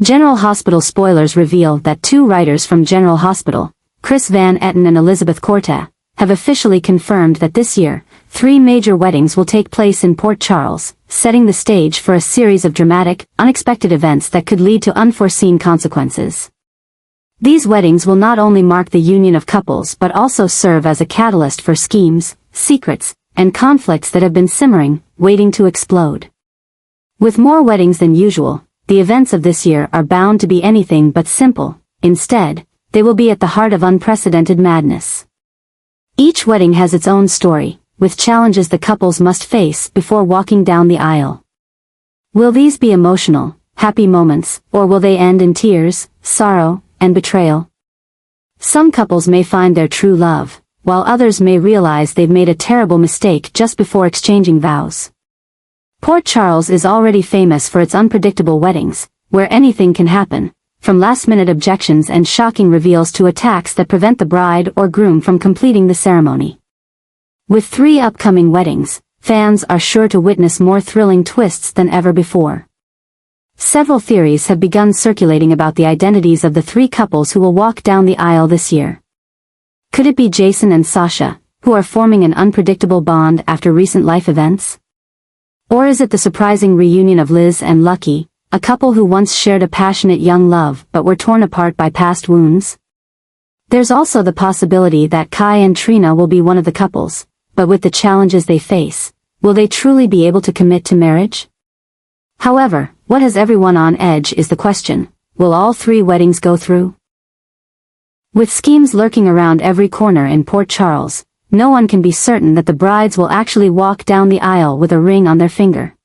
General Hospital spoilers reveal that two writers from General Hospital, Chris Van Etten and Elizabeth Korte, have officially confirmed that this year, 3 major weddings will take place in Port Charles, setting the stage for a series of dramatic, unexpected events that could lead to unforeseen consequences. These weddings will not only mark the union of couples but also serve as a catalyst for schemes, secrets, and conflicts that have been simmering, waiting to explode. With more weddings than usual, the events of this year are bound to be anything but simple. Instead, they will be at the heart of unprecedented madness. Each wedding has its own story, with challenges the couples must face before walking down the aisle. Will these be emotional, happy moments, or will they end in tears, sorrow, and betrayal? Some couples may find their true love, while others may realize they've made a terrible mistake just before exchanging vows. Port Charles is already famous for its unpredictable weddings, where anything can happen, from last-minute objections and shocking reveals to attacks that prevent the bride or groom from completing the ceremony. With 3 upcoming weddings, fans are sure to witness more thrilling twists than ever before. Several theories have begun circulating about the identities of the 3 couples who will walk down the aisle this year. Could it be Jason and Sasha, who are forming an unpredictable bond after recent life events? Or is it the surprising reunion of Liz and Lucky, a couple who once shared a passionate young love but were torn apart by past wounds? There's also the possibility that Kai and Trina will be one of the couples, but with the challenges they face, will they truly be able to commit to marriage? However, what has everyone on edge is the question: will all 3 weddings go through? With schemes lurking around every corner in Port Charles, no one can be certain that the brides will actually walk down the aisle with a ring on their finger.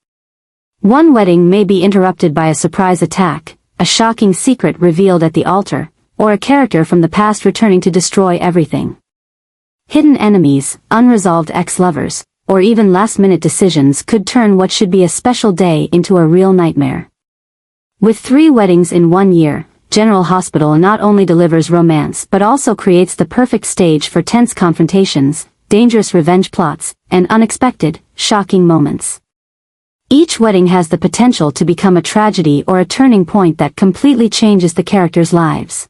One wedding may be interrupted by a surprise attack, a shocking secret revealed at the altar, or a character from the past returning to destroy everything. Hidden enemies, unresolved ex-lovers, or even last-minute decisions could turn what should be a special day into a real nightmare. With 3 weddings in 1 year, General Hospital not only delivers romance but also creates the perfect stage for tense confrontations, dangerous revenge plots, and unexpected, shocking moments. Each wedding has the potential to become a tragedy or a turning point that completely changes the characters' lives.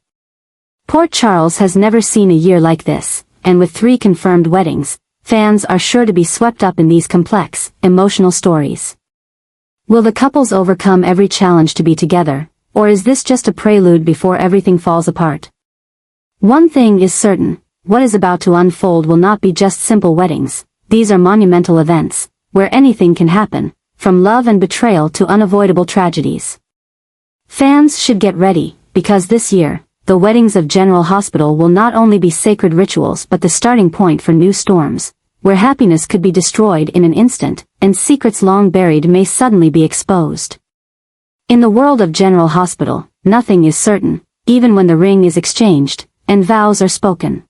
Port Charles has never seen a year like this, and with 3 confirmed weddings, fans are sure to be swept up in these complex, emotional stories. Will the couples overcome every challenge to be together, or is this just a prelude before everything falls apart? One thing is certain: what is about to unfold will not be just simple weddings. These are monumental events, where anything can happen, from love and betrayal to unavoidable tragedies. Fans should get ready, because this year, the weddings of General Hospital will not only be sacred rituals but the starting point for new storms, where happiness could be destroyed in an instant, and secrets long buried may suddenly be exposed. In the world of General Hospital, nothing is certain, even when the ring is exchanged, and vows are spoken.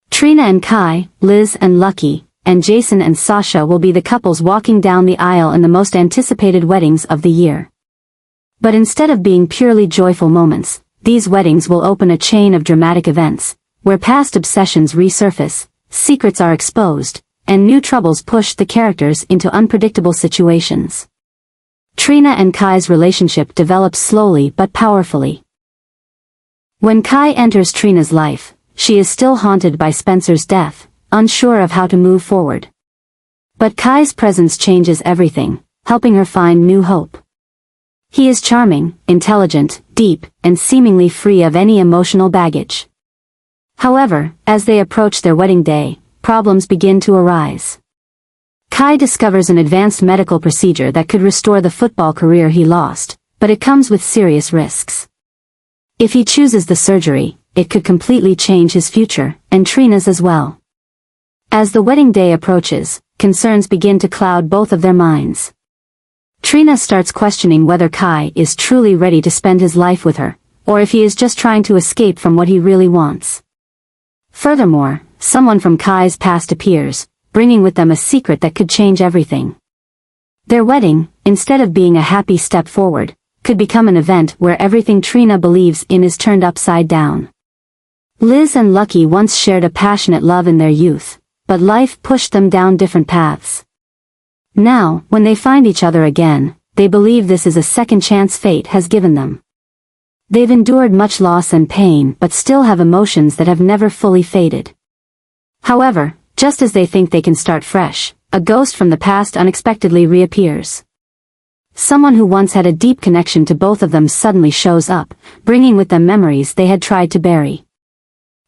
Trina and Kai, Liz and Lucky, and Jason and Sasha will be the couples walking down the aisle in the most anticipated weddings of the year. But instead of being purely joyful moments, these weddings will open a chain of dramatic events, where past obsessions resurface, secrets are exposed, and new troubles push the characters into unpredictable situations. Trina and Kai's relationship develops slowly but powerfully. When Kai enters Trina's life, she is still haunted by Spencer's death, unsure of how to move forward. But Kai's presence changes everything, helping her find new hope. He is charming, intelligent, deep, and seemingly free of any emotional baggage. However, as they approach their wedding day, problems begin to arise. Kai discovers an advanced medical procedure that could restore the football career he lost, but it comes with serious risks. If he chooses the surgery, it could completely change his future, and Trina's as well. As the wedding day approaches, concerns begin to cloud both of their minds. Trina starts questioning whether Kai is truly ready to spend his life with her, or if he is just trying to escape from what he really wants. Furthermore, someone from Kai's past appears, bringing with them a secret that could change everything. Their wedding, instead of being a happy step forward, could become an event where everything Trina believes in is turned upside down. Liz and Lucky once shared a passionate love in their youth, but life pushed them down different paths. Now, when they find each other again, they believe this is a second chance fate has given them. They've endured much loss and pain but still have emotions that have never fully faded. However, just as they think they can start fresh, a ghost from the past unexpectedly reappears. Someone who once had a deep connection to both of them suddenly shows up, bringing with them memories they had tried to bury.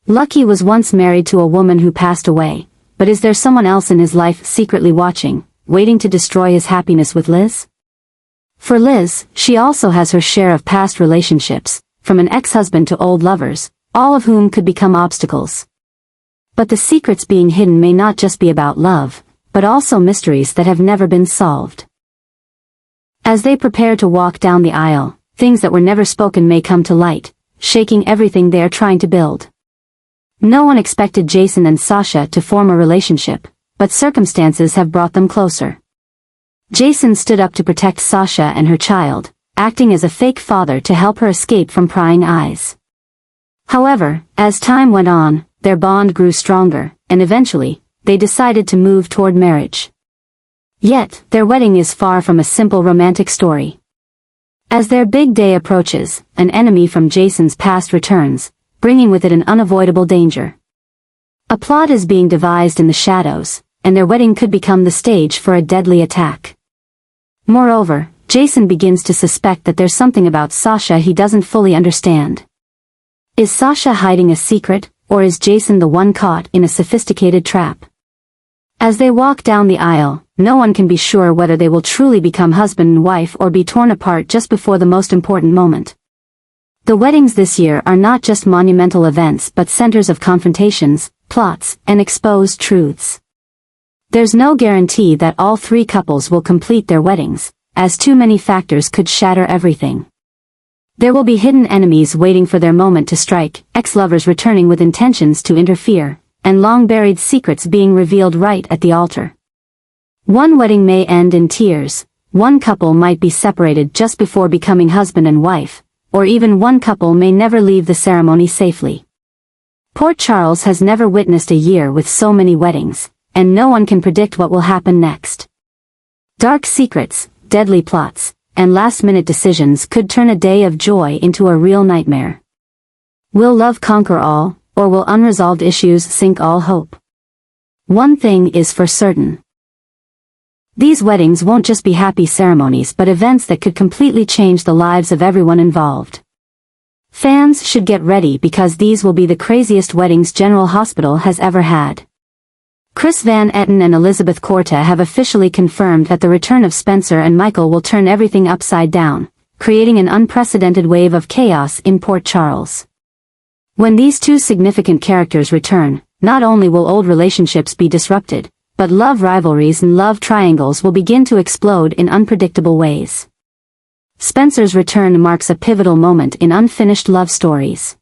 Lucky was once married to a woman who passed away, but is there someone else in his life secretly watching, waiting to destroy his happiness with Liz? For Liz, she also has her share of past relationships, from an ex-husband to old lovers, all of whom could become obstacles. But the secrets being hidden may not just be about love, but also mysteries that have never been solved. As they prepare to walk down the aisle, things that were never spoken may come to light, shaking everything they are trying to build. No one expected Jason and Sasha to form a relationship, but circumstances have brought them closer. Jason stood up to protect Sasha and her child, acting as a fake father to help her escape from prying eyes. However, as time went on, their bond grew stronger, and eventually, they decided to move toward marriage. Yet, their wedding is far from a simple romantic story. As their big day approaches, an enemy from Jason's past returns, bringing with it an unavoidable danger. A plot is being devised in the shadows, and their wedding could become the stage for a deadly attack. Moreover, Jason begins to suspect that there's something about Sasha he doesn't fully understand. Is Sasha hiding a secret, or is Jason the one caught in a sophisticated trap? As they walk down the aisle, no one can be sure whether they will truly become husband and wife or be torn apart just before the most important moment. The weddings this year are not just monumental events but centers of confrontations, plots, and exposed truths. There's no guarantee that all three couples will complete their weddings, as too many factors could shatter everything. There will be hidden enemies waiting for their moment to strike, ex-lovers returning with intentions to interfere, and long-buried secrets being revealed right at the altar. One wedding may end in tears, one couple might be separated just before becoming husband and wife, or even one couple may never leave the ceremony safely. Port Charles has never witnessed a year with so many weddings, and no one can predict what will happen next. Dark secrets, deadly plots, and last-minute decisions could turn a day of joy into a real nightmare. Will love conquer all, or will unresolved issues sink all hope? One thing is for certain. These weddings won't just be happy ceremonies but events that could completely change the lives of everyone involved. Fans should get ready because these will be the craziest weddings General Hospital has ever had. Chris Van Etten and Elizabeth Korte have officially confirmed that the return of Spencer and Michael will turn everything upside down, creating an unprecedented wave of chaos in Port Charles. When these two significant characters return, not only will old relationships be disrupted, but love rivalries and love triangles will begin to explode in unpredictable ways. Spencer's return marks a pivotal moment in unfinished love stories.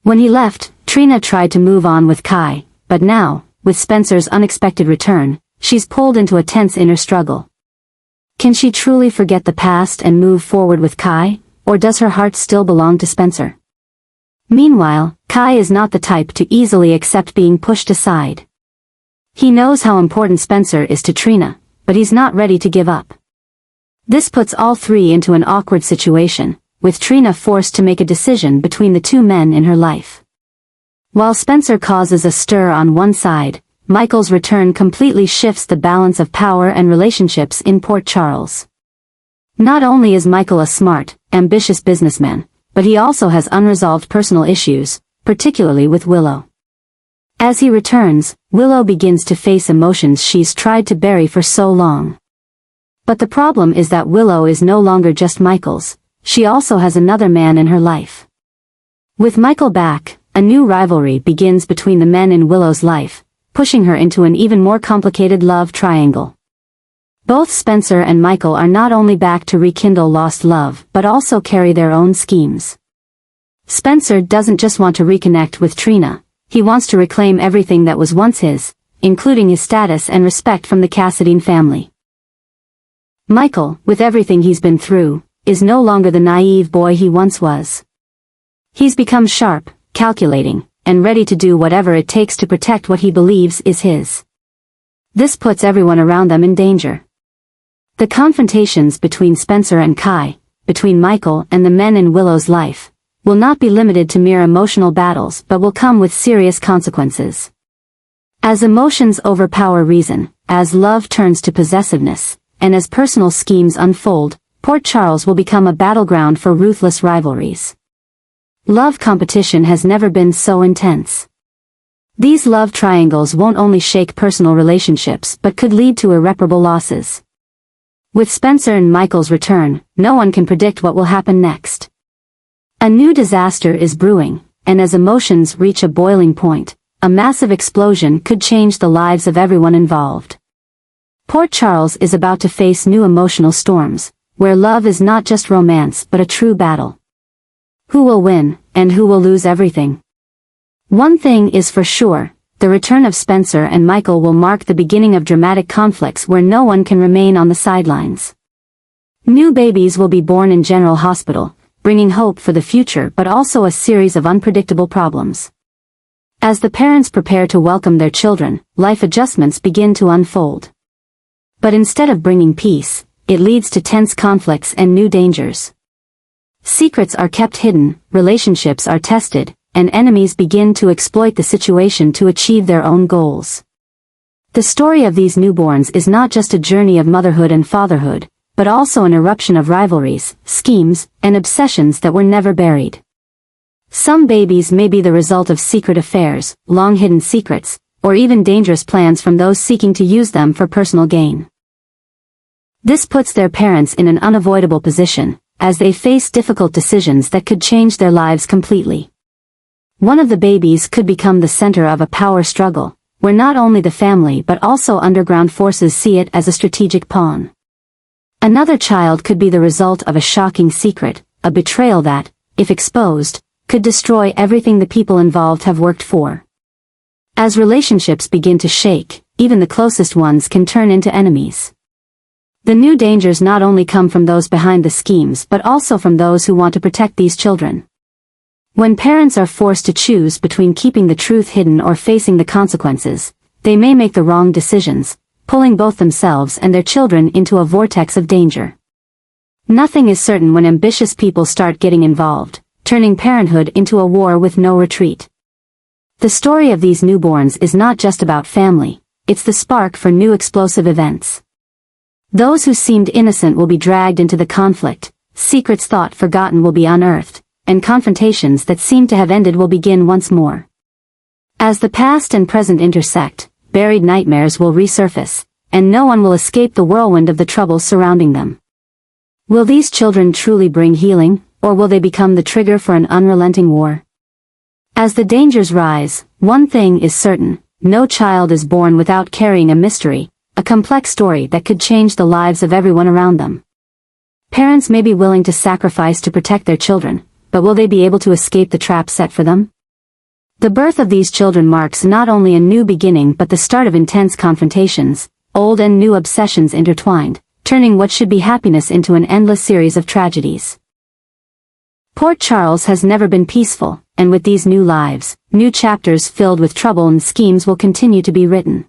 When he left, Trina tried to move on with Kai, but now, with Spencer's unexpected return, she's pulled into a tense inner struggle. Can she truly forget the past and move forward with Kai, or does her heart still belong to Spencer? Meanwhile, Kai is not the type to easily accept being pushed aside. He knows how important Spencer is to Trina, but he's not ready to give up. This puts all three into an awkward situation, with Trina forced to make a decision between the two men in her life. While Spencer causes a stir on one side, Michael's return completely shifts the balance of power and relationships in Port Charles. Not only is Michael a smart, ambitious businessman, but he also has unresolved personal issues, particularly with Willow. As he returns, Willow begins to face emotions she's tried to bury for so long. But the problem is that Willow is no longer just Michael's, she also has another man in her life. With Michael back, a new rivalry begins between the men in Willow's life, pushing her into an even more complicated love triangle. Both Spencer and Michael are not only back to rekindle lost love but also carry their own schemes. Spencer doesn't just want to reconnect with Trina, he wants to reclaim everything that was once his, including his status and respect from the Cassadine family. Michael, with everything he's been through, is no longer the naive boy he once was. He's become sharp, calculating, and ready to do whatever it takes to protect what he believes is his. This puts everyone around them in danger. The confrontations between Spencer and Kai, between Michael and the men in Willow's life, will not be limited to mere emotional battles but will come with serious consequences. As emotions overpower reason, as love turns to possessiveness, and as personal schemes unfold, Port Charles will become a battleground for ruthless rivalries. Love competition has never been so intense. These love triangles won't only shake personal relationships but could lead to irreparable losses. With Spencer and Michael's return, no one can predict what will happen next. A new disaster is brewing, and as emotions reach a boiling point, a massive explosion could change the lives of everyone involved. Port Charles is about to face new emotional storms, where love is not just romance but a true battle. Who will win, and who will lose everything? One thing is for sure, the return of Spencer and Michael will mark the beginning of dramatic conflicts where no one can remain on the sidelines. New babies will be born in General Hospital, bringing hope for the future but also a series of unpredictable problems. As the parents prepare to welcome their children, life adjustments begin to unfold. But instead of bringing peace, it leads to tense conflicts and new dangers. Secrets are kept hidden, relationships are tested, and enemies begin to exploit the situation to achieve their own goals. The story of these newborns is not just a journey of motherhood and fatherhood, but also an eruption of rivalries, schemes, and obsessions that were never buried. Some babies may be the result of secret affairs, long-hidden secrets, or even dangerous plans from those seeking to use them for personal gain. This puts their parents in an unavoidable position, as they face difficult decisions that could change their lives completely. One of the babies could become the center of a power struggle, where not only the family but also underground forces see it as a strategic pawn. Another child could be the result of a shocking secret, a betrayal that, if exposed, could destroy everything the people involved have worked for. As relationships begin to shake, even the closest ones can turn into enemies. The new dangers not only come from those behind the schemes but also from those who want to protect these children. When parents are forced to choose between keeping the truth hidden or facing the consequences, they may make the wrong decisions, pulling both themselves and their children into a vortex of danger. Nothing is certain when ambitious people start getting involved, turning parenthood into a war with no retreat. The story of these newborns is not just about family, it's the spark for new explosive events. Those who seemed innocent will be dragged into the conflict, secrets thought forgotten will be unearthed, and confrontations that seemed to have ended will begin once more. As the past and present intersect, buried nightmares will resurface, and no one will escape the whirlwind of the troubles surrounding them. Will these children truly bring healing, or will they become the trigger for an unrelenting war? As the dangers rise, one thing is certain, no child is born without carrying a mystery, a complex story that could change the lives of everyone around them. Parents may be willing to sacrifice to protect their children, but will they be able to escape the trap set for them? The birth of these children marks not only a new beginning but the start of intense confrontations, old and new obsessions intertwined, turning what should be happiness into an endless series of tragedies. Port Charles has never been peaceful, and with these new lives, new chapters filled with trouble and schemes will continue to be written.